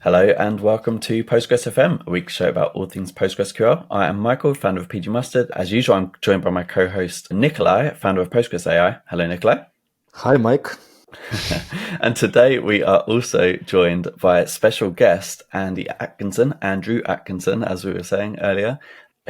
Hello and welcome to Postgres FM, a weekly show about all things PostgreSQL. I am Michael, founder of PG Mustard. As usual, I'm joined by my co-host Nikolai, founder of Postgres AI. Hello, Nikolai. Hi, Mike. And today we are also joined by a special guest, Andrew Atkinson, as we were saying earlier,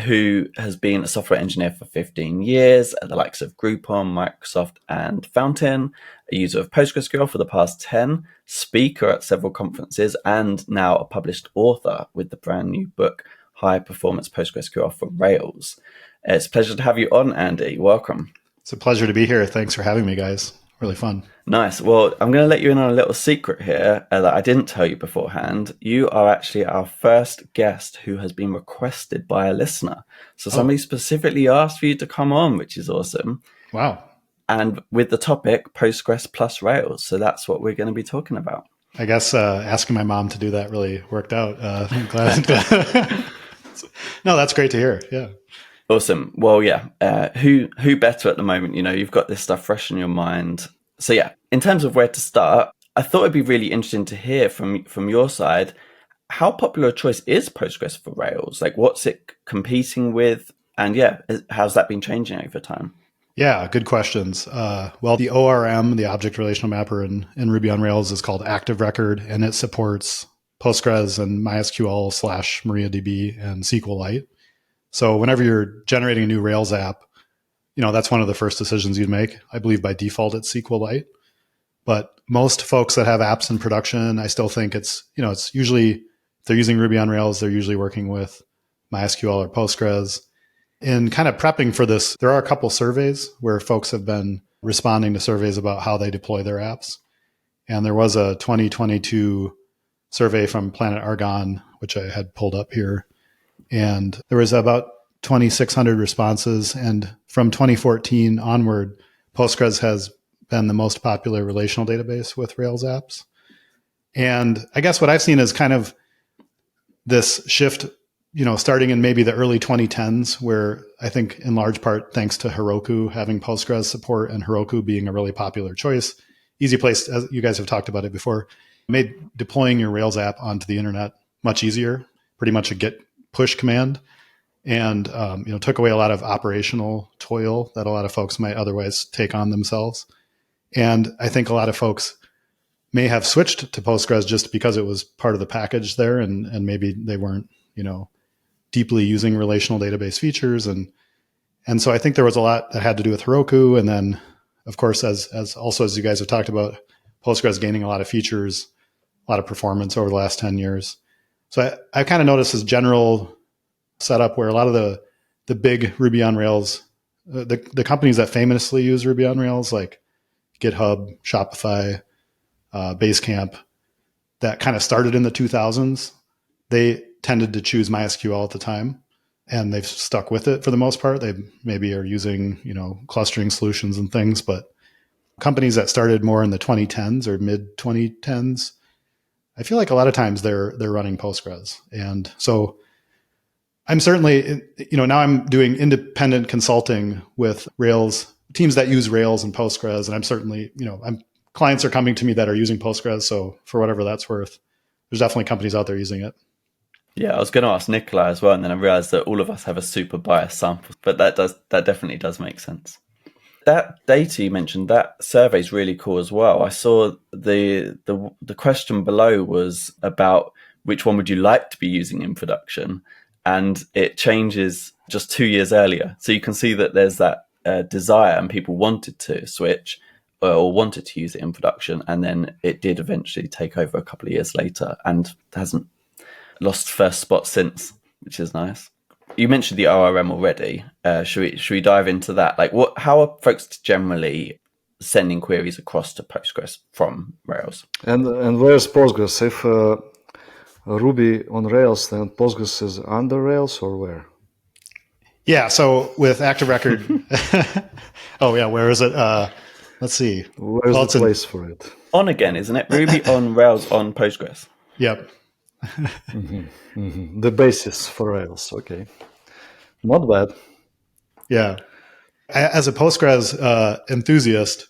who has been a software engineer for 15 years at the likes of Groupon, Microsoft, and Fountain, a user of PostgreSQL for the past 10, speaker at several conferences, and now a published author with the brand new book, High Performance PostgreSQL for Rails. It's a pleasure to have you on, Andy. Welcome. It's a pleasure to be here. Thanks for having me, guys. Really fun. Nice. Well, I'm going to let you in on a little secret here that I didn't tell you beforehand. You are actually our first guest who has been requested by a listener. So somebody specifically asked for you to come on, which is awesome. Wow. And with the topic, Postgres plus Rails. So that's what we're going to be talking about. I guess asking my mom to do that really worked out. I'm glad. No, that's great to hear. Yeah. Awesome. Well, yeah. Who better at the moment? You know, you've got this stuff fresh in your mind. So yeah, in terms of where to start, I thought it'd be really interesting to hear from your side, how popular a choice is Postgres for Rails? Like, what's it competing with? And yeah, how's that been changing over time? Yeah, good questions. Well, the ORM, the Object Relational Mapper in Ruby on Rails, is called Active Record, and it supports Postgres and MySQL / MariaDB and SQLite. So whenever you're generating a new Rails app, you know, that's one of the first decisions you'd make. I believe by default it's SQLite. But most folks that have apps in production, I still think it's usually, if they're using Ruby on Rails, they're usually working with MySQL or Postgres. In kind of prepping for this, there are a couple surveys where folks have been responding to surveys about how they deploy their apps. And there was a 2022 survey from Planet Argonne, which I had pulled up here. And there was about 2,600 responses. And from 2014 onward, Postgres has been the most popular relational database with Rails apps. And I guess what I've seen is kind of this shift, starting in maybe the early 2010s, where I think in large part, thanks to Heroku having Postgres support and Heroku being a really popular choice, easy place, as you guys have talked about it before, made deploying your Rails app onto the internet much easier, pretty much a git push command, and took away a lot of operational toil that a lot of folks might otherwise take on themselves. And I think a lot of folks may have switched to Postgres just because it was part of the package there, and maybe they weren't, deeply using relational database features. And so I think there was a lot that had to do with Heroku. And then, of course, as you guys have talked about, Postgres gaining a lot of features, a lot of performance over the last 10 years. So I kind of noticed this general setup where a lot of the big Ruby on Rails, the companies that famously use Ruby on Rails, like GitHub, Shopify, Basecamp, that kind of started in the 2000s, they tended to choose MySQL at the time, and they've stuck with it for the most part. They maybe are using, clustering solutions and things, but companies that started more in the 2010s or mid 2010s, I feel like a lot of times they're running Postgres. And so I'm certainly, now I'm doing independent consulting with Rails teams that use Rails and Postgres. And I'm certainly, clients are coming to me that are using Postgres. So for whatever that's worth, there's definitely companies out there using it. Yeah, I was going to ask Nikolai as well, and then I realized that all of us have a super biased sample, but that definitely does make sense. That data you mentioned, that survey is really cool as well. I saw the question below was about which one would you like to be using in production, and it changes just 2 years earlier. So you can see that there's that desire, and people wanted to switch or wanted to use it in production, and then it did eventually take over a couple of years later, and hasn't lost first spot since, which is nice. You mentioned the ORM already. Should we dive into that? Like, how are folks generally sending queries across to Postgres from Rails? And where's Postgres? If Ruby on Rails, then Postgres is under Rails, or where? Yeah. So with Active Record, oh yeah, where is it? Let's see. Where's the place for it? On again, isn't it? Ruby on Rails on Postgres. Yep. The basis for Rails. Okay. Not bad. Yeah. As a Postgres enthusiast,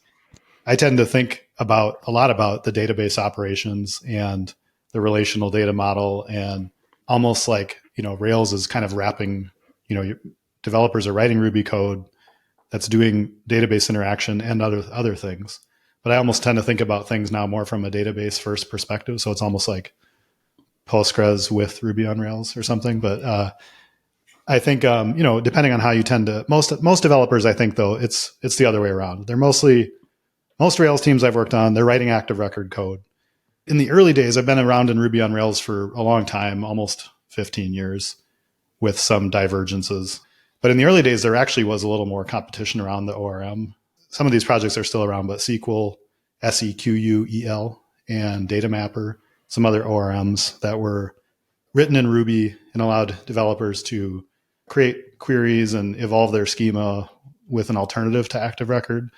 I tend to think a lot about the database operations and the relational data model, and almost like, Rails is kind of wrapping, developers are writing Ruby code that's doing database interaction and other things. But I almost tend to think about things now more from a database first perspective. So it's almost like Postgres with Ruby on Rails or something. But I think, depending on how you tend to, most developers, I think though, it's the other way around. They're most Rails teams I've worked on, they're writing active record code. In the early days, I've been around in Ruby on Rails for a long time, almost 15 years, with some divergences. But in the early days, there actually was a little more competition around the ORM. Some of these projects are still around, but SQL, SEQUEL, and Data Mapper, some other ORMs that were written in Ruby and allowed developers to create queries and evolve their schema with an alternative to Active Record,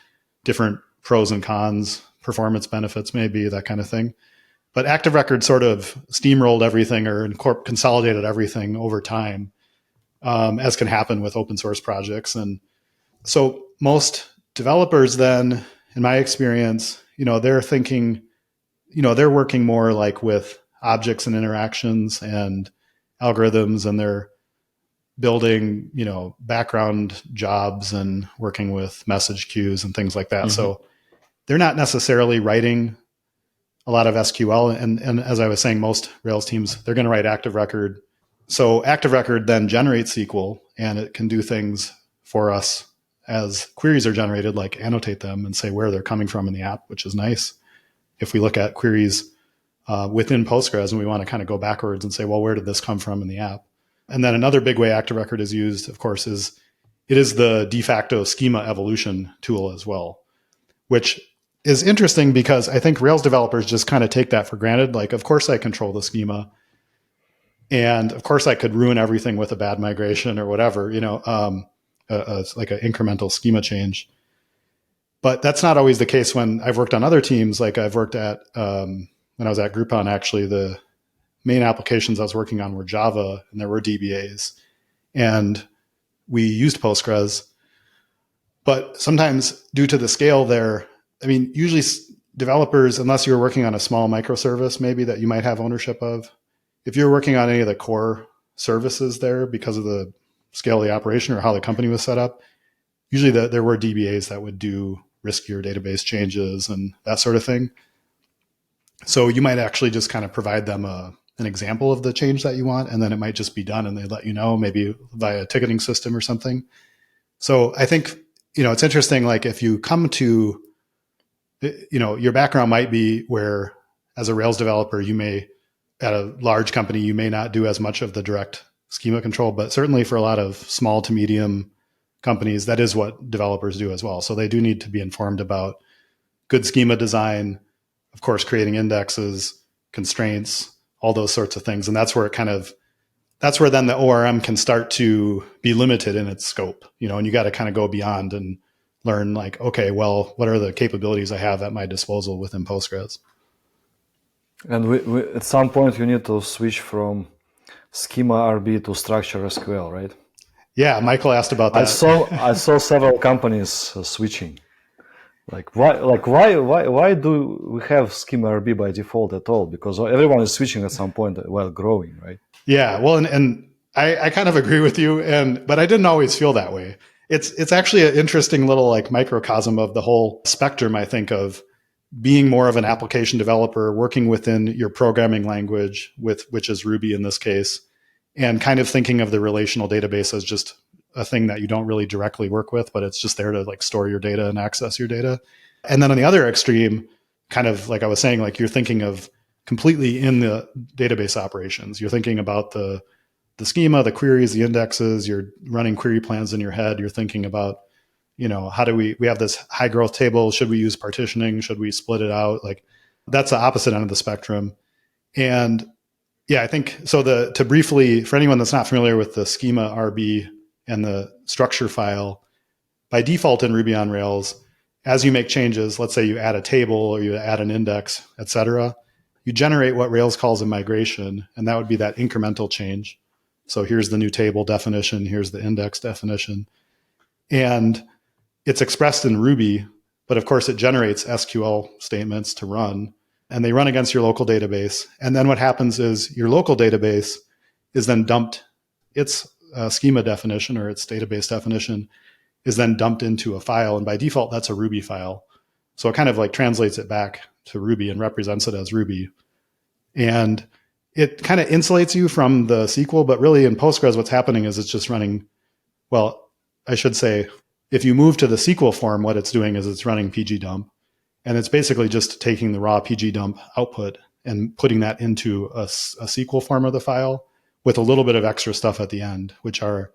different pros and cons, performance benefits, maybe that kind of thing. But Active Record sort of steamrolled everything or consolidated everything over time, as can happen with open source projects. And so most developers then, in my experience, they're thinking, they're working more like with objects and interactions and algorithms, and they're building, background jobs and working with message queues and things like that. Mm-hmm. So they're not necessarily writing a lot of SQL. And as I was saying, most Rails teams, they're going to write Active Record. So Active Record then generates SQL, and it can do things for us as queries are generated, like annotate them and say where they're coming from in the app, which is nice. If we look at queries within Postgres and we want to kind of go backwards and say, well, where did this come from in the app? And then another big way Active Record is used, of course, is it is the de facto schema evolution tool as well, which is interesting because I think Rails developers just kind of take that for granted. Like, of course I control the schema, and of course I could ruin everything with a bad migration or whatever, like an incremental schema change. But that's not always the case when I've worked on other teams. Like I've worked at, when I was at Groupon, actually, the main applications I was working on were Java, and there were DBAs, and we used Postgres. But sometimes due to the scale there, usually developers, unless you're working on a small microservice, maybe that you might have ownership of, if you're working on any of the core services there because of the scale of the operation or how the company was set up, usually there were DBAs that would do riskier database changes and that sort of thing. So you might actually just kind of provide them an example of the change that you want, and then it might just be done and they let you know, maybe via a ticketing system or something. So I think, it's interesting, like if you come to, your background might be where as a Rails developer, you may, at a large company, you may not do as much of the direct schema control, but certainly for a lot of small to medium companies, that is what developers do as well. So they do need to be informed about good schema design, of course, creating indexes, constraints, all those sorts of things. And that's where that's where then the ORM can start to be limited in its scope, and you got to kind of go beyond and learn like, okay, well, what are the capabilities I have at my disposal within Postgres? And we at some point you need to switch from schema RB to structure SQL, right? Yeah, Michael asked about that. I saw several companies switching. Why do we have schema RB by default at all? Because everyone is switching at some point while growing, right? Yeah, well, and I kind of agree with you, but I didn't always feel that way. It's actually an interesting little like microcosm of the whole spectrum, I think, of being more of an application developer, working within your programming language, which is Ruby in this case, and kind of thinking of the relational database as just a thing that you don't really directly work with, but it's just there to like store your data and access your data. And then on the other extreme, kind of like I was saying, like you're thinking of completely in the database operations. You're thinking about the schema, the queries, the indexes, you're running query plans in your head. You're thinking about, how do we have this high growth table? Should we use partitioning? Should we split it out? Like that's the opposite end of the spectrum. And yeah, I think so. To briefly, for anyone that's not familiar with the schema RB and the structure file, by default in Ruby on Rails, as you make changes, let's say you add a table or you add an index, etc., you generate what Rails calls a migration, and that would be that incremental change. So here's the new table definition, here's the index definition. And it's expressed in Ruby, but of course it generates SQL statements to run. and they run against your local database. And then what happens is your local database is then dumped, its schema definition or its database definition is then dumped into a file. And by default, that's a Ruby file. So it kind of like translates it back to Ruby and represents it as Ruby. And it kind of insulates you from the SQL, but really in Postgres, what's happening is it's just running, well, I should say, if you move to the SQL form, what it's doing is it's running pgdump. And it's basically just taking the raw pgdump output and putting that into a SQL form of the file with a little bit of extra stuff at the end, which are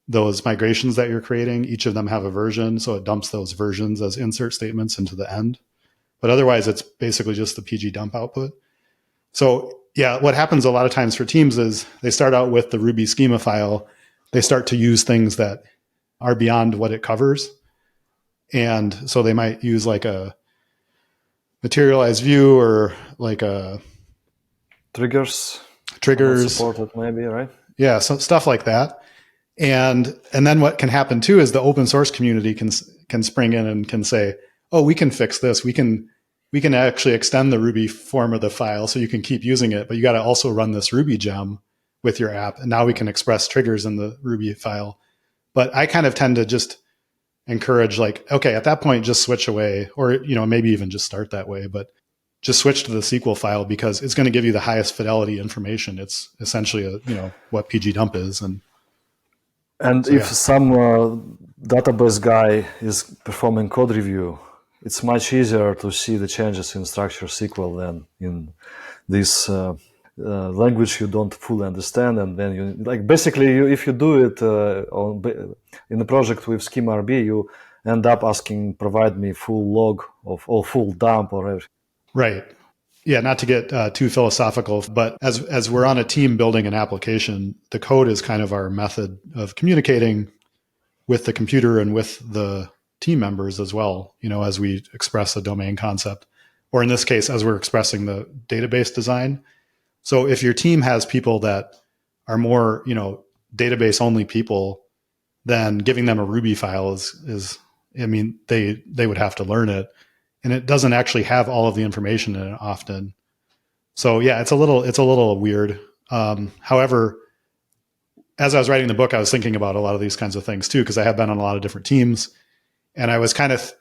those migrations that you're creating. Each of them have a version, so it dumps those versions as insert statements into the end. But otherwise, it's basically just the pgdump output. So yeah, what happens a lot of times for teams is they start out with the Ruby schema file. They start to use things that are beyond what it covers. And so they might use like a materialized view or like a Triggers supported maybe, right? Yeah, so stuff like that. And then what can happen too is the open source community can spring in and can say, oh, we can fix this. We can actually extend the Ruby form of the file so you can keep using it, but you got to also run this Ruby gem with your app. And now we can express triggers in the Ruby file. But I kind of tend to just encourage like, okay, at that point, just switch away, or, maybe even just start that way, but just switch to the SQL file because it's going to give you the highest fidelity information. It's essentially what pgdump is. And if some database guy is performing code review, it's much easier to see the changes in structure SQL than in this language you don't fully understand. And then if you do it in a project with Schema RB, you end up asking, provide me full log or full dump or everything. Right. Yeah, not to get too philosophical, but as we're on a team building an application, the code is kind of our method of communicating with the computer and with the team members as well, as we express a domain concept, or in this case, as we're expressing the database design. So if your team has people that are more, database only people, then giving them a Ruby file is they would have to learn it. And it doesn't actually have all of the information in it often. So yeah, it's a little weird. However, as I was writing the book, I was thinking about a lot of these kinds of things too, because I have been on a lot of different teams, and I was kind of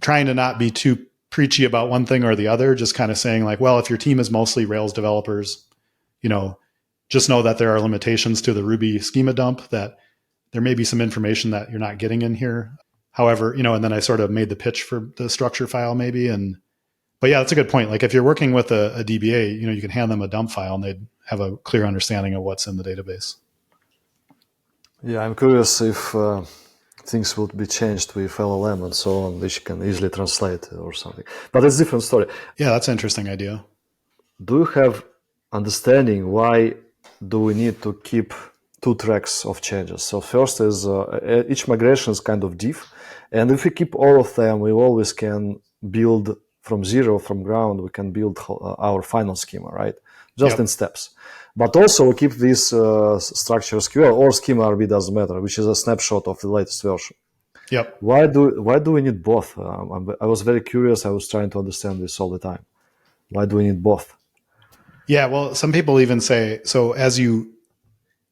trying to not be too preachy about one thing or the other, just kind of saying like, well, if your team is mostly Rails developers, just know that there are limitations to the Ruby schema dump, that there may be some information that you're not getting in here. However, and then I sort of made the pitch for the structure file maybe. But yeah, that's a good point. Like if you're working with a DBA, you can hand them a dump file and they'd have a clear understanding of what's in the database. Yeah, I'm curious if things would be changed with LLM and so on, which can easily translate or something. But it's a different story. Yeah, that's an interesting idea. Do you have understanding why do we need to keep two tracks of changes? So first is each migration is kind of diff. And if we keep all of them, we always can build from zero, from ground, we can build our final schema, right? Just in steps. But also we keep this structure SQL or schema RB, doesn't matter, which is a snapshot of the latest version. Yep. Why do we need both? I was very curious. I was trying to understand this all the time. Why do we need both? Yeah, well, some people even say, so as your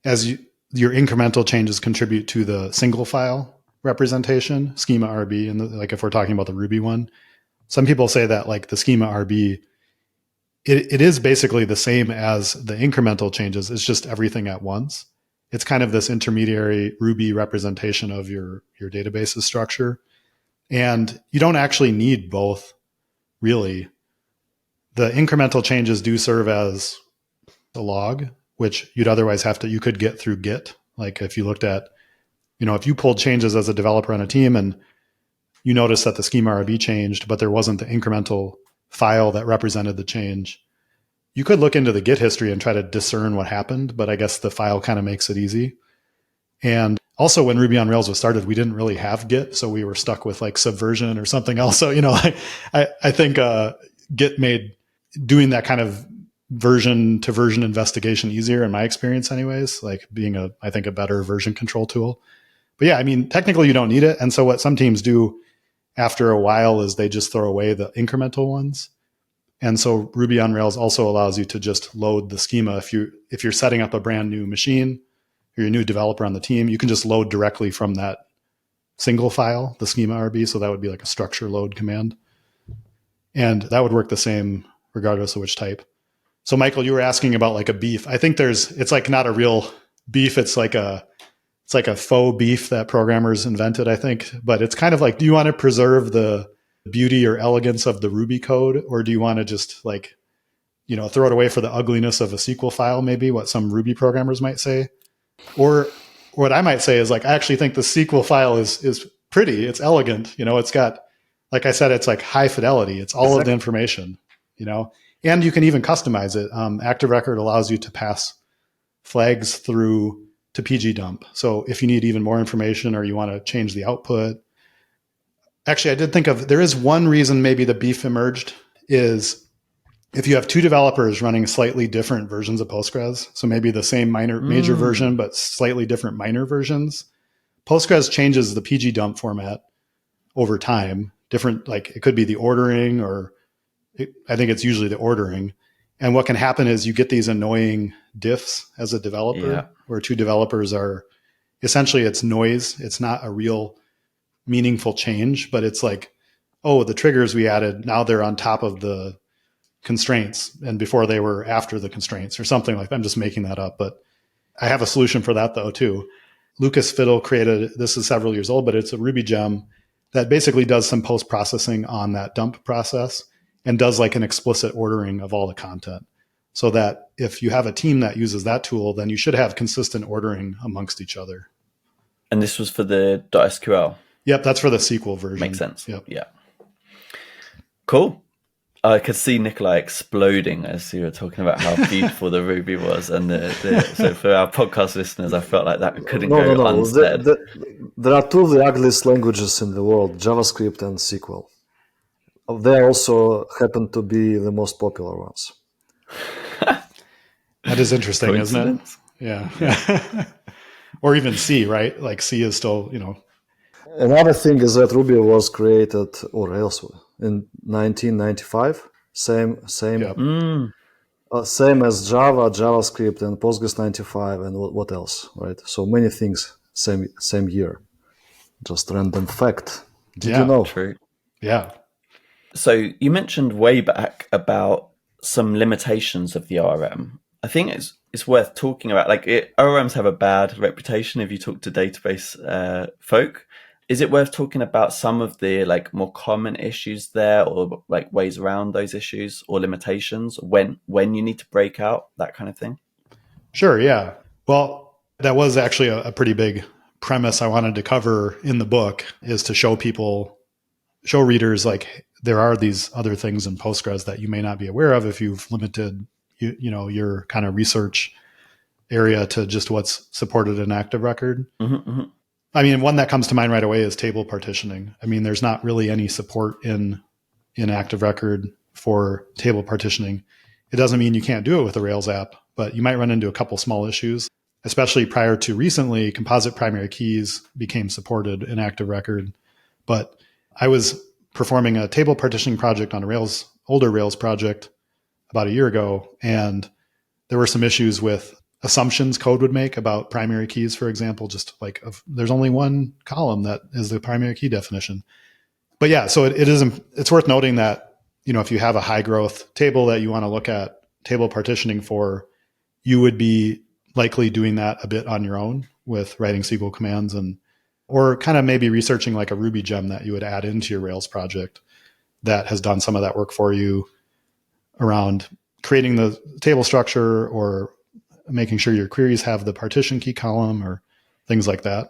incremental changes contribute to the single file representation, schema RB, and like if we're talking about the Ruby one, some people say that like the schema RB, it is basically the same as the incremental changes. It's just everything at once. It's kind of this intermediary Ruby representation of your database's structure. And you don't actually need both, really. The incremental changes do serve as a log, which you'd otherwise you could get through Git. Like if you looked at, if you pulled changes as a developer on a team and you notice that the schema RB changed, but there wasn't the incremental file that represented the change, you could look into the Git history and try to discern what happened, but I guess the file kind of makes it easy. And also when Ruby on Rails was started, we didn't really have Git, so we were stuck with like Subversion or something else. So, I think Git made doing that kind of version to version investigation easier in my experience anyways, like being I think a better version control tool. But yeah, technically you don't need it. And so what some teams do after a while is they just throw away the incremental ones And so Ruby on Rails also allows you to just load the schema. If you're setting up a brand new machine, or you're a new developer on the team, you can just load directly from that single file, the schema RB. So that would be like a structure load command. And that would work the same regardless of which type. So Michael, you were asking about like a beef. I think it's like not a real beef. It's like a faux beef that programmers invented, I think. But it's kind of like, do you want to preserve the beauty or elegance of the Ruby code? Or do you want to just like, throw it away for the ugliness of a SQL file, maybe what some Ruby programmers might say? Or what I might say is like, I actually think the SQL file is pretty. It's elegant. It's got, like I said, it's like high fidelity. It's all of the information, and you can even customize it. Active Record allows you to pass flags through to pgdump. So if you need even more information or you want to change the output. Actually, I did think there is one reason maybe the beef emerged is if you have two developers running slightly different versions of Postgres, so maybe the same major version, but slightly different minor versions, Postgres changes the pgdump format over time. Different, like it could be the ordering I think it's usually the ordering. And what can happen is you get these annoying diffs as a developer where two developers are essentially it's noise. It's not a real meaningful change, but it's like, oh, the triggers we added, now they're on top of the constraints and before they were after the constraints or something like that. I'm just making that up, but I have a solution for that though too. Lucas Fiddle created, this is several years old, but it's a Ruby gem that basically does some post-processing on that dump process and does like an explicit ordering of all the content. So that if you have a team that uses that tool, then you should have consistent ordering amongst each other. And this was for the .SQL? Yep, that's for the SQL version. Makes sense. Yep. Yeah. Cool. I could see Nikolai exploding as you were talking about how beautiful the Ruby was. And so for our podcast listeners, I felt like that couldn't go unsaid. There are two of the ugliest languages in the world, JavaScript and SQL. They also happen to be the most popular ones. That is interesting, isn't it? Yeah. Or even C, right? Like C is still, Another thing is that Ruby was created, or else in 1995. Same as Java, JavaScript, and Postgres 95, and what else, right? So many things same year. Just random fact. Did you know? True. Yeah. So you mentioned way back about some limitations of the ORM. I think it's worth talking about. Like ORMs have a bad reputation if you talk to database folk. Is it worth talking about some of the like more common issues there, or like ways around those issues or limitations when you need to break out, that kind of thing? Sure. Yeah. Well, that was actually a pretty big premise I wanted to cover in the book, is to show readers like there are these other things in Postgres that you may not be aware of if you've limited your kind of research area to just what's supported in Active Record. Mm-hmm, mm-hmm. I mean, one that comes to mind right away is table partitioning. I mean, there's not really any support in Active Record for table partitioning. It doesn't mean you can't do it with a Rails app, but you might run into a couple small issues, especially prior to recently, composite primary keys became supported in Active Record. But I was performing a table partitioning project on a older Rails project about a year ago, and there were some issues with assumptions code would make about primary keys, for example, just like there's only one column that is the primary key definition. But yeah, so it's worth noting that, if you have a high growth table that you want to look at table partitioning for, you would be likely doing that a bit on your own with writing SQL commands or kind of maybe researching like a Ruby gem that you would add into your Rails project that has done some of that work for you around creating the table structure or making sure your queries have the partition key column or things like that.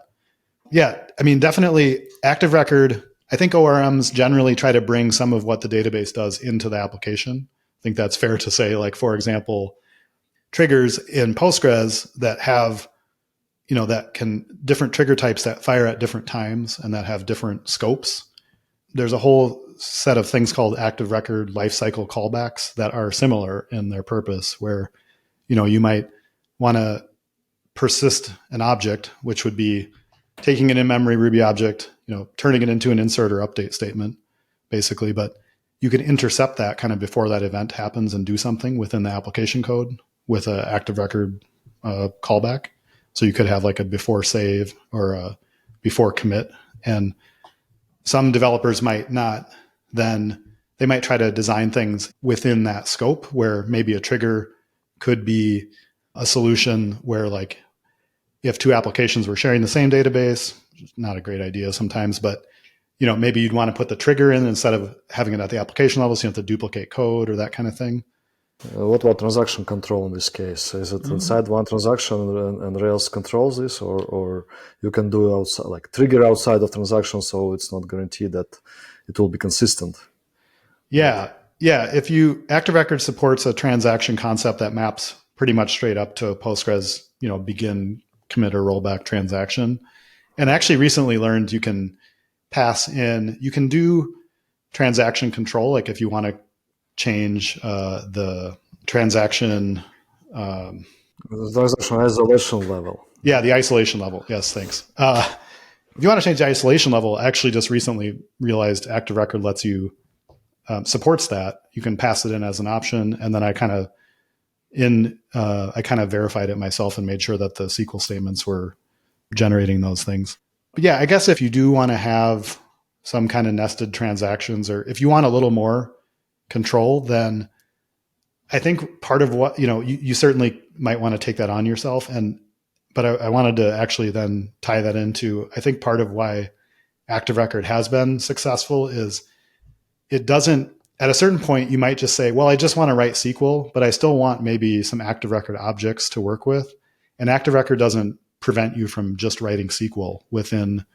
Yeah, I mean, definitely Active Record. I think ORMs generally try to bring some of what the database does into the application. I think that's fair to say. Like, for example, triggers in Postgres that have, different trigger types that fire at different times and that have different scopes. There's a whole set of things called Active Record lifecycle callbacks that are similar in their purpose, where, you might want to persist an object, which would be taking an in-memory Ruby object, turning it into an insert or update statement, basically. But you can intercept that kind of before that event happens and do something within the application code with an active record callback. So you could have like a before save or a before commit. And some developers might not then, they might try to design things within that scope where maybe a trigger could be a solution where, like, if two applications were sharing the same database, not a great idea sometimes, but maybe you'd want to put the trigger in instead of having it at the application level, so you have to duplicate code or that kind of thing. What about transaction control in this case? Is it inside one transaction and Rails controls this, or you can do outside, like trigger outside of transaction, so it's not guaranteed that it will be consistent? Yeah. If Active Record supports a transaction concept that maps pretty much straight up to a Postgres, begin, commit, or rollback transaction. And I actually recently learned you can do transaction control, like if you want to change the transaction isolation level. Yeah, the isolation level. Yes, thanks. If you want to change the isolation level, I actually just recently realized Active Record lets you supports that. You can pass it in as an option, and then I kind of verified it myself and made sure that the SQL statements were generating those things. But yeah, I guess if you do want to have some kind of nested transactions, or if you want a little more control, then I think part of what, you certainly might want to take that on yourself. But I wanted to actually then tie that into, I think part of why Active Record has been successful is it doesn't, at a certain point, you might just say, well, I just want to write SQL, but I still want maybe some Active Record objects to work with. And Active Record doesn't prevent you from just writing SQL within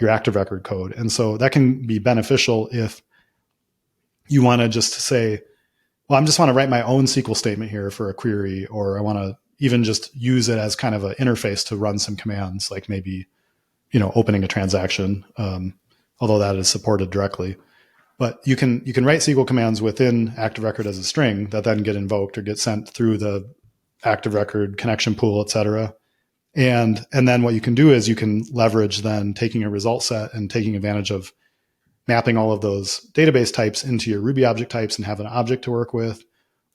your Active Record code. And so that can be beneficial if you want to just say, well, I just want to write my own SQL statement here for a query, or I want to even just use it as kind of an interface to run some commands, like maybe, opening a transaction, although that is supported directly. But you can write SQL commands within Active Record as a string that then get invoked or get sent through the Active Record connection pool, et cetera. And then what you can do is you can leverage then taking a result set and taking advantage of mapping all of those database types into your Ruby object types and have an object to work with.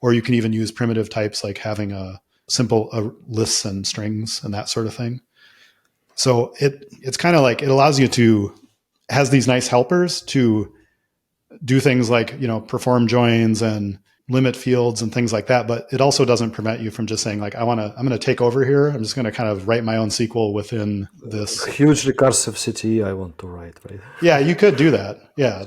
Or you can even use primitive types like having a simple lists and strings and that sort of thing. So it's kind of like it allows you to, has these nice helpers to do things like, perform joins and limit fields and things like that. But it also doesn't prevent you from just saying like, I'm going to take over here. I'm just going to kind of write my own SQL within this huge recursive CTE I want to write, right? Yeah, you could do that. Yeah.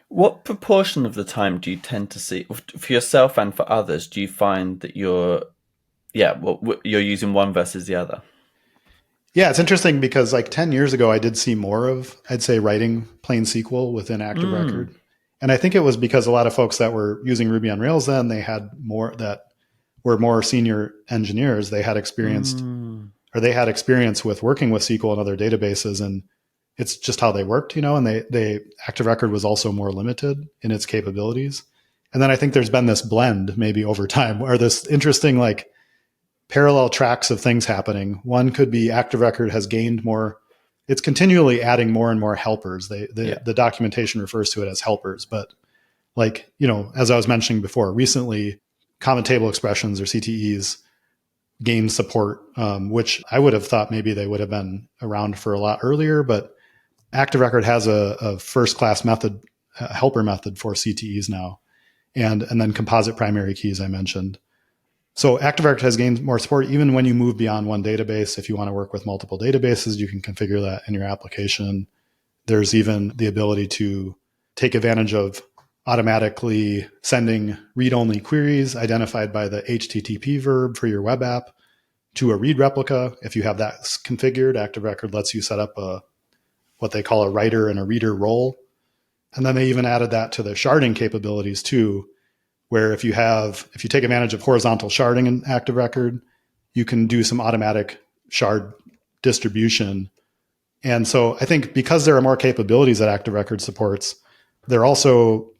What proportion of the time do you tend to see, for yourself and for others, do you find that you're using one versus the other? Yeah, it's interesting because like 10 years ago, I did see more of, I'd say, writing plain SQL within Active Record. And I think it was because a lot of folks that were using Ruby on Rails then, they had more that were more senior engineers. They had experienced or they had experience with working with SQL and other databases, and it's just how they worked, and they Active Record was also more limited in its capabilities. And then I think there's been this blend maybe over time where this interesting like parallel tracks of things happening. One could be Active Record has gained more. It's continually adding more and more helpers. The documentation refers to it as helpers, but like, as I was mentioning before, recently common table expressions or CTEs gained support, which I would have thought maybe they would have been around for a lot earlier, but Active Record has a first-class method, a helper method for CTEs now, and then composite primary keys I mentioned. So Active Record has gained more support even when you move beyond one database. If you want to work with multiple databases, you can configure that in your application. There's even the ability to take advantage of automatically sending read-only queries identified by the HTTP verb for your web app to a read replica. If you have that configured, Active Record lets you set up what they call a writer and a reader role. And then they even added that to the sharding capabilities too, where if you take advantage of horizontal sharding in Active Record, you can do some automatic shard distribution. And so I think because there are more capabilities that Active Record supports, they're also,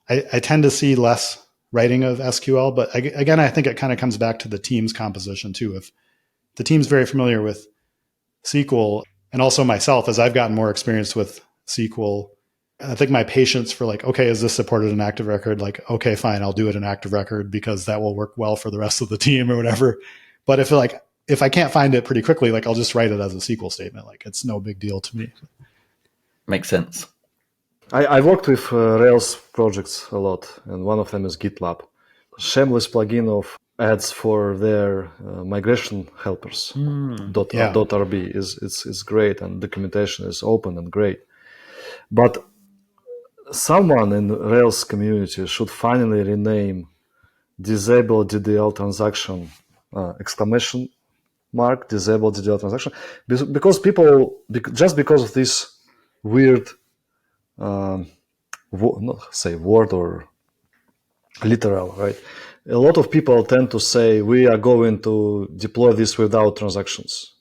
I tend to see less writing of SQL, but again, I think it kind of comes back to the team's composition too. If the team's very familiar with SQL, and also myself, as I've gotten more experience with SQL, I think my patience for like, okay, is this supported in Active Record? Like, okay, fine, I'll do it in Active Record because that will work well for the rest of the team or whatever. But if I can't find it pretty quickly, like I'll just write it as a SQL statement. Like it's no big deal to me. Makes sense. I worked with Rails projects a lot, and one of them is GitLab. Shameless plugin of ads for their migration helpers. .rb is great, and documentation is open and great. But someone in the Rails community should finally rename disable DDL transaction exclamation mark disable DDL transaction, because people just because of this weird not say word or literal, right? A lot of people tend to say we are going to deploy this without transactions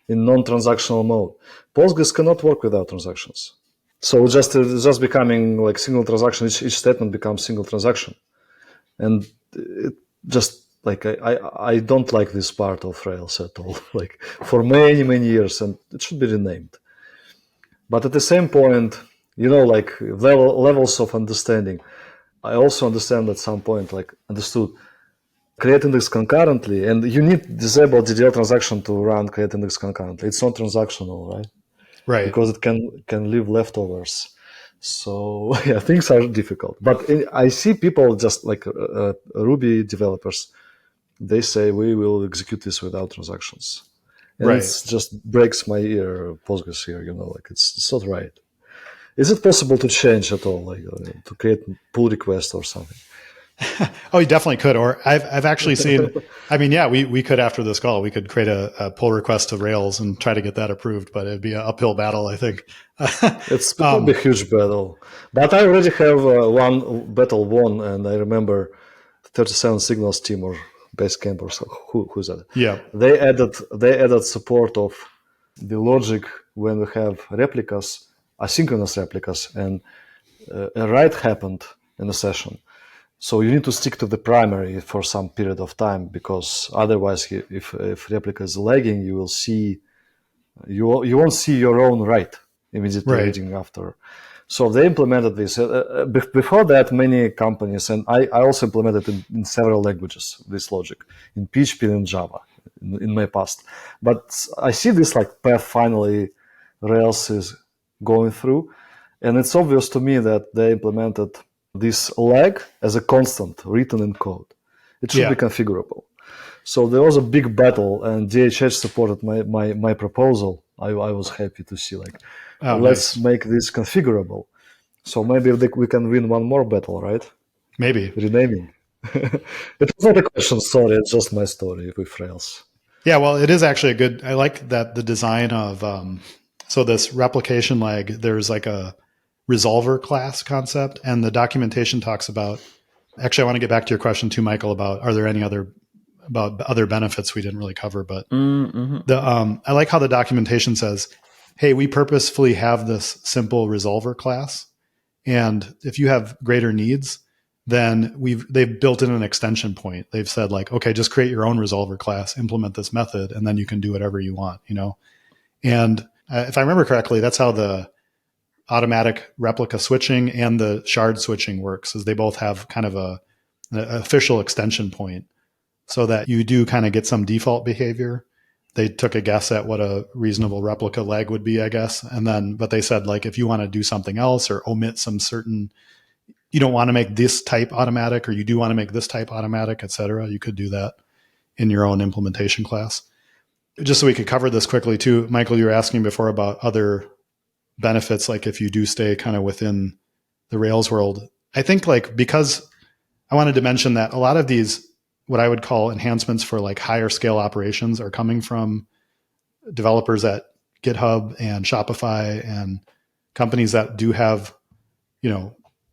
in non-transactional mode. Postgres cannot work without transactions. So it's just becoming like single transaction. Each statement becomes single transaction, and it just like I don't like this part of Rails at all. Like for many years, and it should be renamed. But at the same point, like levels of understanding. I also understand at some point, like understood, create index concurrently, and you need disable DDL transaction to run create index concurrently. It's not transactional, right? Right. Because it can leave leftovers. So yeah, things are difficult. But I see people just like Ruby developers, they say we will execute this without transactions. And Right. it just breaks my ear, Postgres here, like it's not right. Is it possible to change at all, like to create pull request or something? Oh, you definitely could. Or I've actually seen, I mean, yeah, we could, after this call, we could create a pull request to Rails and try to get that approved, but it'd be an uphill battle, I think. It will be a huge battle. But I already have one battle won, and I remember 37 Signals team or Basecamp or so. Who's that? Yeah. They added support of the logic when we have replicas, asynchronous replicas, and a write happened in a session. So you need to stick to the primary for some period of time, because otherwise, if replica is lagging, you won't see your own write immediately reading after. So they implemented this. Before that, many companies, and I also implemented it in several languages, this logic, in PHP and in Java in my past. But I see this like path finally Rails is going through, and it's obvious to me that they implemented this lag as a constant written in code. It should be configurable. So there was a big battle, and DHH supported my proposal. I was happy to see let's make this configurable. So maybe we can win one more battle, right? Maybe. Renaming. It was not a question, sorry, it's just my story with Rails. Yeah, well, it is actually I like that the design of, so this replication lag, there's like a resolver class concept, and the documentation talks about, actually I want to get back to your question too, Michael, about are there any other benefits we didn't really cover, but I like how the documentation says, hey, we purposefully have this simple resolver class, and if you have greater needs, then they've built in an extension point. They've said like, okay, just create your own resolver class, implement this method, and then you can do whatever you want, And if I remember correctly, that's how the automatic replica switching and the shard switching works, is they both have kind of an official extension point, so that you do kind of get some default behavior. They took a guess at what a reasonable replica lag would be, I guess. But they said, like, if you want to do something else or omit some certain, you don't want to make this type automatic, or you do want to make this type automatic, et cetera, you could do that in your own implementation class. Just so we could cover this quickly too, Michael, you were asking before about other benefits, like if you do stay kind of within the Rails world. I think because I wanted to mention that a lot of these, what I would call enhancements for like higher scale operations, are coming from developers at GitHub and Shopify and companies that do have,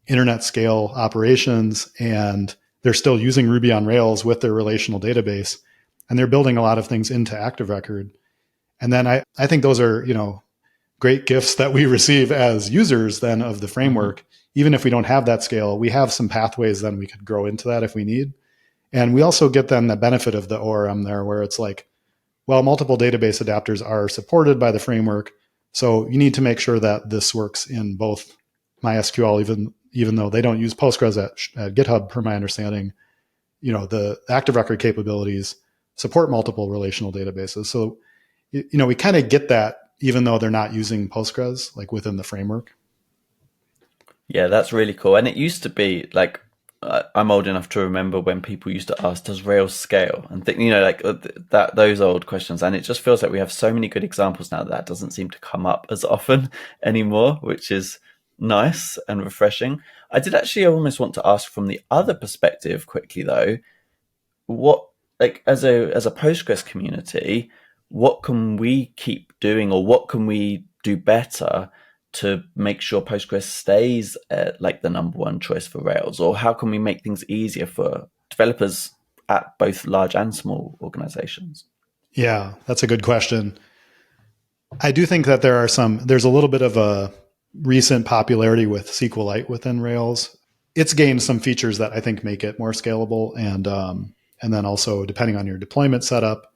internet scale operations, and they're still using Ruby on Rails with their relational database, and they're building a lot of things into Active Record. And then I think those are, great gifts that we receive as users then of the framework. Even if we don't have that scale, we have some pathways then we could grow into that if we need. And we also get then the benefit of the ORM there, where it's like, well, multiple database adapters are supported by the framework, so you need to make sure that this works in both MySQL, even though they don't use Postgres at GitHub, per my understanding, the Active Record capabilities support multiple relational databases. So, we kind of get that, even though they're not using Postgres like within the framework. Yeah, that's really cool. And it used to be like, I'm old enough to remember when people used to ask, does Rails scale? And think, those old questions. And it just feels like we have so many good examples now that doesn't seem to come up as often anymore, which is nice and refreshing. I did actually almost want to ask from the other perspective quickly though, what, like as a Postgres community, what can we keep doing, or what can we do better to make sure Postgres stays like the number one choice for Rails? Or how can we make things easier for developers at both large and small organizations? Yeah, that's a good question. I do think that there's a little bit of a recent popularity with SQLite within Rails. It's gained some features that I think make it more scalable. And then also, depending on your deployment setup,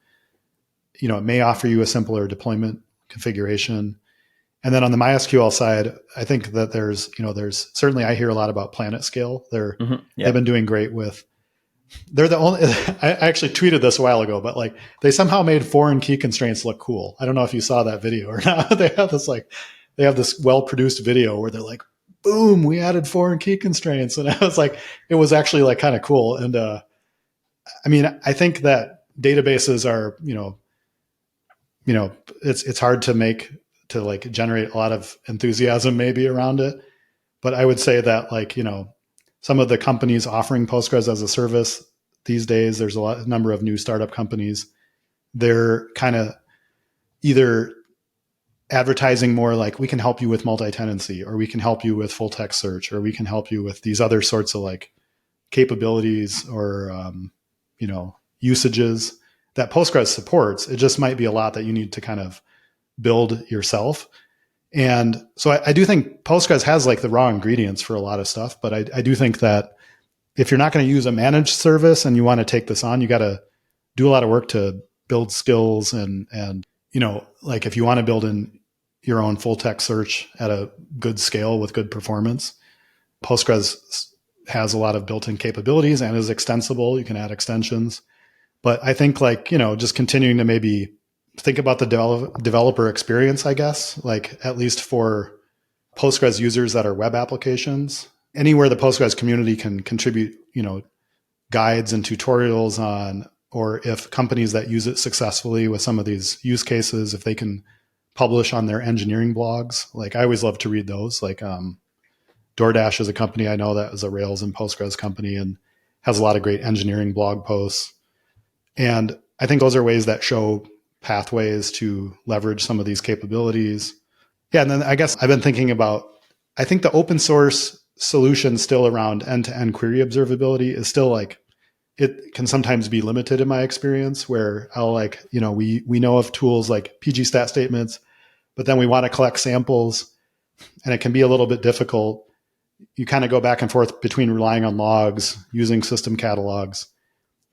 it may offer you a simpler deployment configuration. And then on the MySQL side, I think that there's certainly, I hear a lot about PlanetScale. They've been doing great with, they're the only, I actually tweeted this a while ago, but like they somehow made foreign key constraints look cool. I don't know if you saw that video or not. They have this well-produced video where they're like, boom, we added foreign key constraints. And I was like, it was actually like kind of cool. And I think that databases are, it's hard to like generate a lot of enthusiasm maybe around it. But I would say that some of the companies offering Postgres as a service these days, there's a number of new startup companies. They're kind of either advertising more like, we can help you with multi-tenancy, or we can help you with full text search, or we can help you with these other sorts of like capabilities or, usages that Postgres supports. It just might be a lot that you need to kind of build yourself. And so I do think Postgres has like the raw ingredients for a lot of stuff, but I do think that if you're not going to use a managed service and you want to take this on, you got to do a lot of work to build skills and like if you want to build in your own full text search at a good scale with good performance, Postgres has a lot of built-in capabilities and is extensible. You can add extensions. But I think just continuing to maybe think about the developer experience, I guess, like at least for Postgres users that are web applications, anywhere the Postgres community can contribute, guides and tutorials on, or if companies that use it successfully with some of these use cases, if they can publish on their engineering blogs. Like I always love to read those. Like DoorDash is a company I know that is a Rails and Postgres company and has a lot of great engineering blog posts. And I think those are ways that show pathways to leverage some of these capabilities. Yeah, and then I guess I've been thinking about, I think the open source solution still around end-to-end query observability is still like, it can sometimes be limited in my experience, where I'll we know of tools like pgstat statements, but then we want to collect samples and it can be a little bit difficult. You kind of go back and forth between relying on logs, using system catalogs.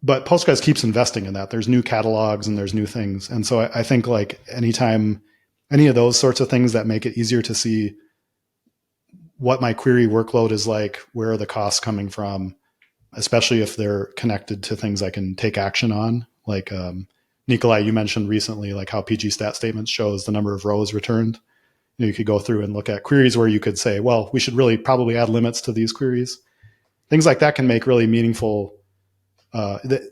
But Postgres keeps investing in that. There's new catalogs and there's new things. And so I think like anytime, any of those sorts of things that make it easier to see what my query workload is like, where are the costs coming from, especially if they're connected to things I can take action on. Like Nikolai, you mentioned recently, like how pgstat statements shows the number of rows returned. You could go through and look at queries where you could say, well, we should really probably add limits to these queries. Things like that can make really meaningful.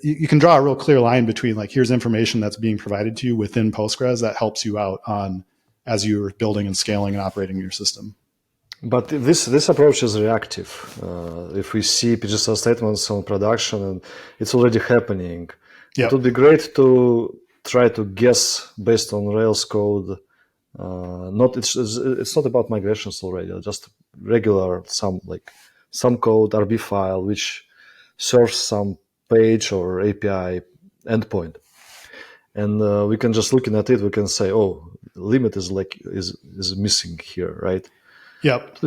You can draw a real clear line between like, here's information that's being provided to you within Postgres that helps you out on as you're building and scaling and operating your system. But this approach is reactive. If we see pgstat statements on production and it's already happening, It would be great to try to guess based on Rails code. It's not about migrations already. Just regular some code RB file which serves some page or API endpoint, and we can just looking at it, we can say, oh, limit is missing here, right? Yep.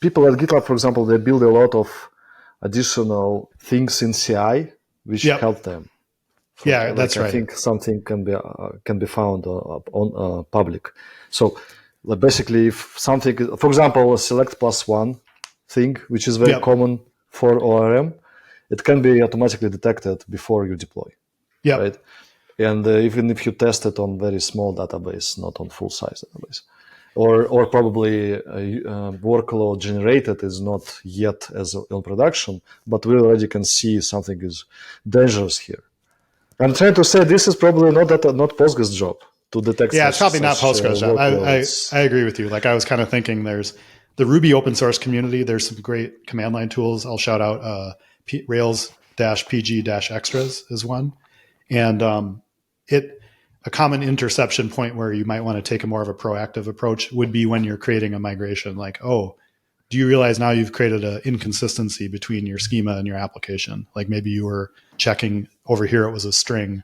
People at GitLab, for example, they build a lot of additional things in CI which help them. That's right. I think something can be found on public. So Like basically, if something, for example, a select plus one thing, which is very common for ORM, it can be automatically detected before you deploy. Yeah. Right. And even if you test it on very small database, not on full size database, or probably workload generated is not yet as in production, but we already can see something is dangerous here. I'm trying to say this is probably not Postgres job to detect. Yeah, it's probably not Postgres job. I agree with you. Like I was kind of thinking, there's the Ruby open source community. There's some great command line tools. I'll shout out Rails-PG-extras is one, and a common interception point where you might want to take a more of a proactive approach would be when you're creating a migration. Like, oh, do you realize now you've created an inconsistency between your schema and your application? Like maybe you were checking over here, it was a string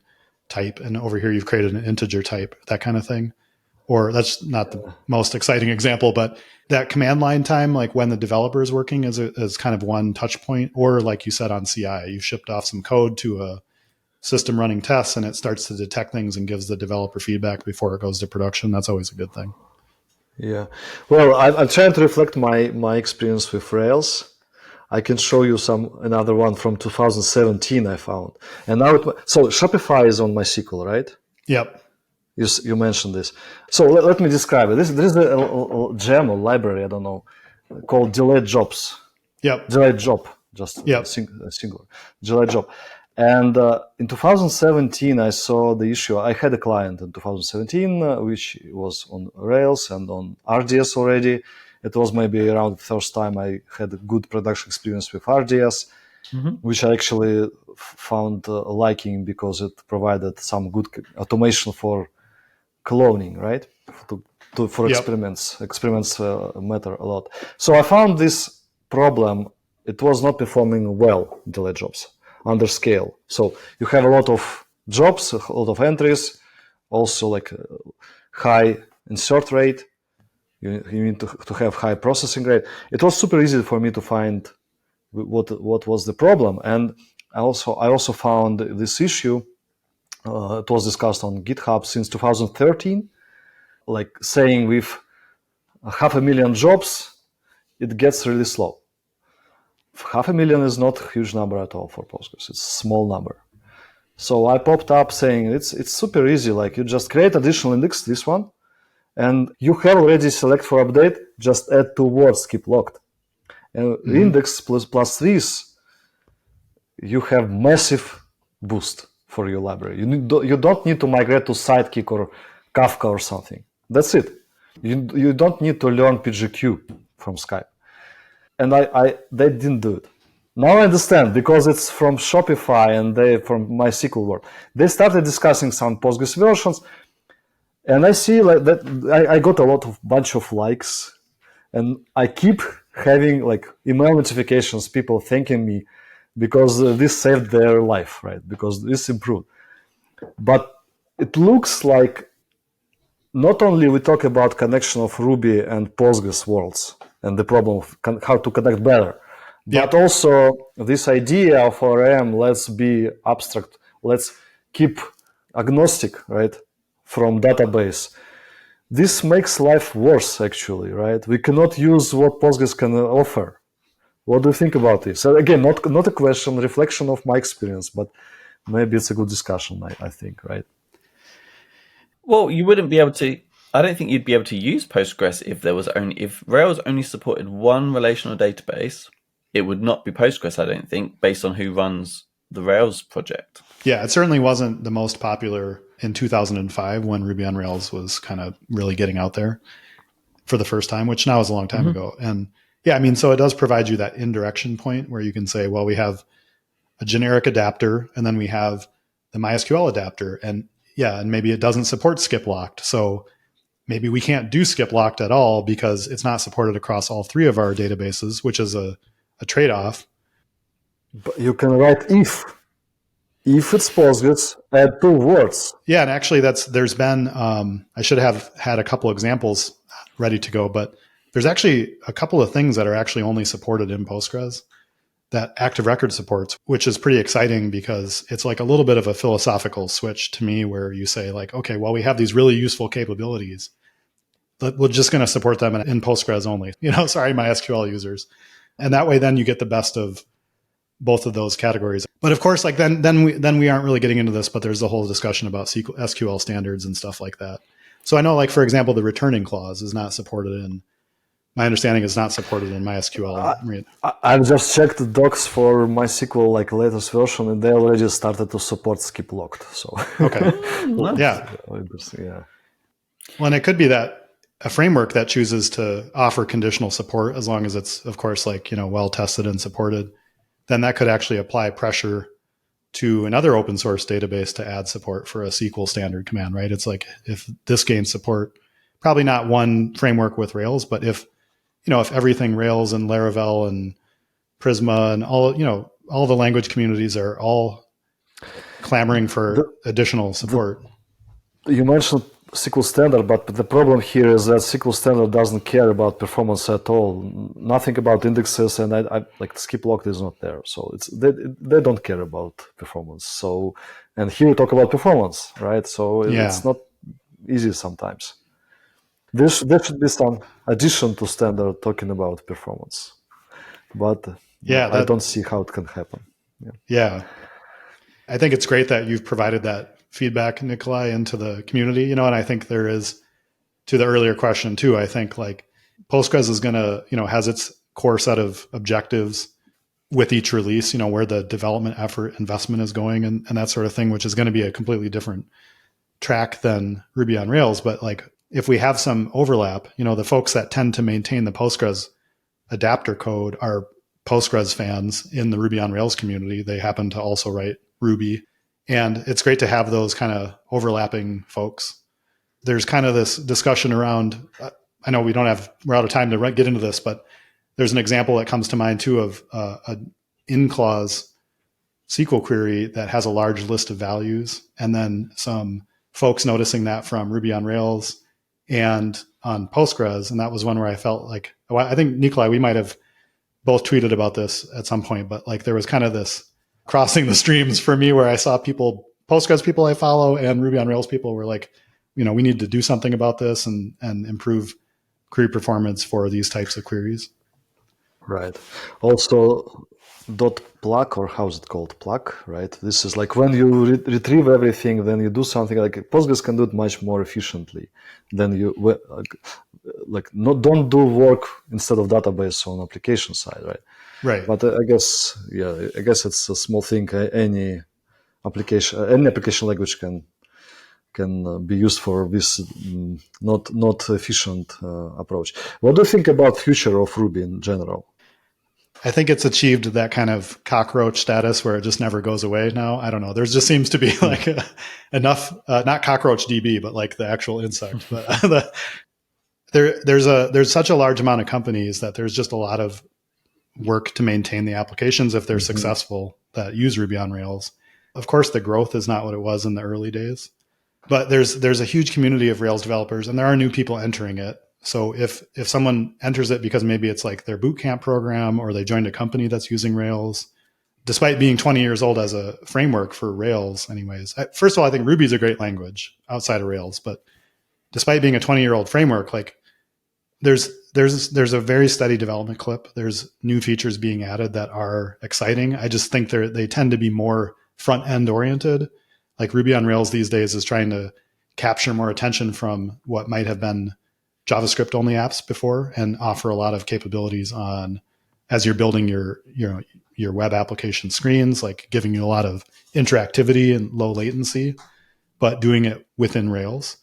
type, and over here you've created an integer type, that kind of thing. Or that's not the most exciting example, but that command line time, like when the developer is working is kind of one touch point. Or like you said on CI, you shipped off some code to a system running tests and it starts to detect things and gives the developer feedback before it goes to production. That's always a good thing. Yeah. Well, I'm trying to reflect my experience with Rails. I can show you another one from 2017 I found. And now, so Shopify is on MySQL, right? Yep. You mentioned this. So let me describe it. There is a gem or library, I don't know, called Delayed Jobs. Yep. Delayed Job, just singular. Delayed Job. And in 2017, I saw the issue. I had a client in 2017, which was on Rails and on RDS already. It was maybe around the first time I had a good production experience with RDS, which I actually found liking because it provided some good automation for cloning, right? For experiments. Experiments matter a lot. So I found this problem. It was not performing well, Delayed Jobs, under scale. So you have a lot of jobs, a lot of entries, also like high insert rate. You need to have high processing rate. It was super easy for me to find what was the problem. And I also found this issue. It was discussed on GitHub since 2013, like saying with 500,000 jobs, it gets really slow. 500,000 is not a huge number at all for Postgres. It's a small number. So I popped up saying it's super easy. Like you just create additional index, this one, and you have already select for update, just add 2 words, keep locked. And index plus this, you have massive boost for your library. You don't need to migrate to Sidekick or Kafka or something. That's it. You don't need to learn PGQ from Skype. And they didn't do it. Now I understand, because it's from Shopify and they from MySQL world. They started discussing some Postgres versions, and I see like that I got bunch of likes, and I keep having like email notifications, people thanking me because this saved their life, right? Because this improved. But it looks like not only we talk about connection of Ruby and Postgres worlds and the problem of how to connect better, but also this idea of ORM, let's be abstract, let's keep agnostic, right, from database. This makes life worse, actually, right? We cannot use what Postgres can offer. What do you think about this? So again, not a question, reflection of my experience, but maybe it's a good discussion, I think, right? Well, you wouldn't be able to. I don't think you'd be able to use Postgres if Rails only supported one relational database. It would not be Postgres, I don't think, based on who runs the Rails project. Yeah, it certainly wasn't the most popular in 2005 when Ruby on Rails was kind of really getting out there for the first time, which now is a long time ago. And yeah, I mean, so it does provide you that indirection point where you can say, well, we have a generic adapter and then we have the MySQL adapter. And yeah, and maybe it doesn't support skip locked. So maybe we can't do skip locked at all because it's not supported across all 3 of our databases, which is a trade-off. But you can write if it's Postgres, add 2 words. Yeah, and actually there's been, I should have had a couple examples ready to go, but there's actually a couple of things that are actually only supported in Postgres that Active Record supports, which is pretty exciting because it's like a little bit of a philosophical switch to me where you say like, okay, well, we have these really useful capabilities. we're just going to support them in Postgres only. Sorry, MySQL users. And that way, then you get the best of both of those categories. But of course, like then we aren't really getting into this, but there's a whole discussion about SQL standards and stuff like that. So I know, like, for example, the returning clause is not supported in, my understanding is not supported in MySQL. I've just checked the docs for MySQL, like latest version, and they already started to support skip locked. So okay, yeah. Yeah. Well, and it could be that a framework that chooses to offer conditional support, as long as it's, of course, like, well tested and supported, then that could actually apply pressure to another open source database to add support for a SQL standard command, right? It's like, if this gains support, probably not one framework with Rails, but if everything Rails and Laravel and Prisma and all the language communities are all clamoring for additional support. You mentioned SQL Standard, but the problem here is that SQL Standard doesn't care about performance at all. Nothing about indexes, and I like skip locked is not there, so they don't care about performance. So, and here we talk about performance, right? So it's not easy sometimes. There should be some addition to standard talking about performance, but I don't see how it can happen. Yeah, I think it's great that you've provided that feedback, Nikolai, into the community, and I think there is, to the earlier question too, I think like Postgres is going to, has its core set of objectives with each release, where the development effort investment is going and that sort of thing, which is going to be a completely different track than Ruby on Rails. But like, if we have some overlap, the folks that tend to maintain the Postgres adapter code are Postgres fans in the Ruby on Rails community. They happen to also write Ruby. And it's great to have those kind of overlapping folks. There's kind of this discussion around, I know we're out of time to get into this, but there's an example that comes to mind too of an in-clause SQL query that has a large list of values, and then some folks noticing that from Ruby on Rails and on Postgres. And that was one where I felt like, I think, Nikolai, we might have both tweeted about this at some point, but like there was kind of this crossing the streams for me where I saw Postgres people I follow and Ruby on Rails people were like, we need to do something about this and improve query performance for these types of queries. Right. Also, .pluck, or how's it called? Pluck, right? This is like when you retrieve everything, then you do something like Postgres can do it much more efficiently than you don't do work instead of database on application side, right? Right. But I guess it's a small thing. Any application language can be used for this not efficient approach. What do you think about future of Ruby in general? I think it's achieved that kind of cockroach status where it just never goes away now. I don't know. There just seems to be like enough, not cockroach DB, but like the actual insect. But there's such a large amount of companies that there's just a lot of work to maintain the applications if they're successful that use Ruby on Rails. Of course, the growth is not what it was in the early days, but there's a huge community of Rails developers and there are new people entering it. So if someone enters it because maybe it's like their bootcamp program or they joined a company that's using Rails, despite being 20 years old as a framework for Rails anyways. First of all, I think Ruby is a great language outside of Rails, but despite being a 20-year-old framework, like there's a very steady development clip. There's new features being added that are exciting. I just think they tend to be more front end oriented. Like Ruby on Rails these days is trying to capture more attention from what might have been JavaScript only apps before and offer a lot of capabilities on as you're building your web application screens, like giving you a lot of interactivity and low latency, but doing it within Rails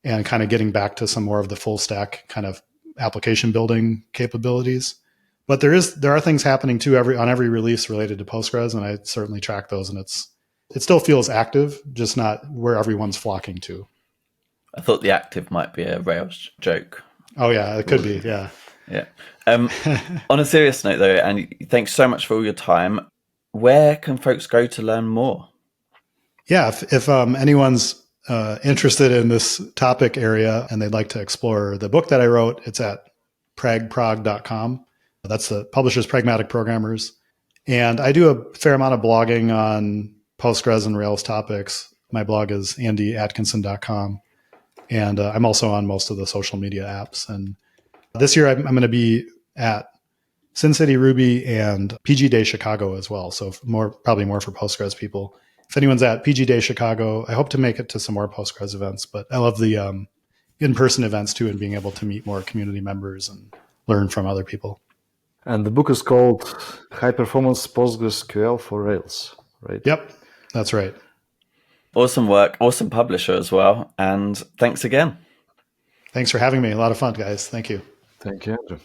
and kind of getting back to some more of the full stack kind of application building capabilities. But there are things happening too on every release related to Postgres, and I certainly track those, and it still feels active, just not where everyone's flocking to. I thought the active might be a Rails joke. Oh yeah, it could be. Yeah. Yeah. On a serious note though, and thanks so much for all your time, where can folks go to learn more? Yeah. If anyone's interested in this topic area and they'd like to explore the book that I wrote, it's at pragprog.com. That's the publisher's Pragmatic Programmers. And I do a fair amount of blogging on Postgres and Rails topics. My blog is andyatkinson.com. And I'm also on most of the social media apps. And this year I'm going to be at Sin City Ruby and PG Day Chicago as well. So probably more for Postgres people. If anyone's at PG Day Chicago, I hope to make it to some more Postgres events, but I love the in-person events too, and being able to meet more community members and learn from other people. And the book is called High Performance PostgreSQL for Rails, right? Yep, that's right. Awesome work, awesome publisher as well. And thanks again. Thanks for having me. A lot of fun, guys. Thank you. Thank you, Andrew.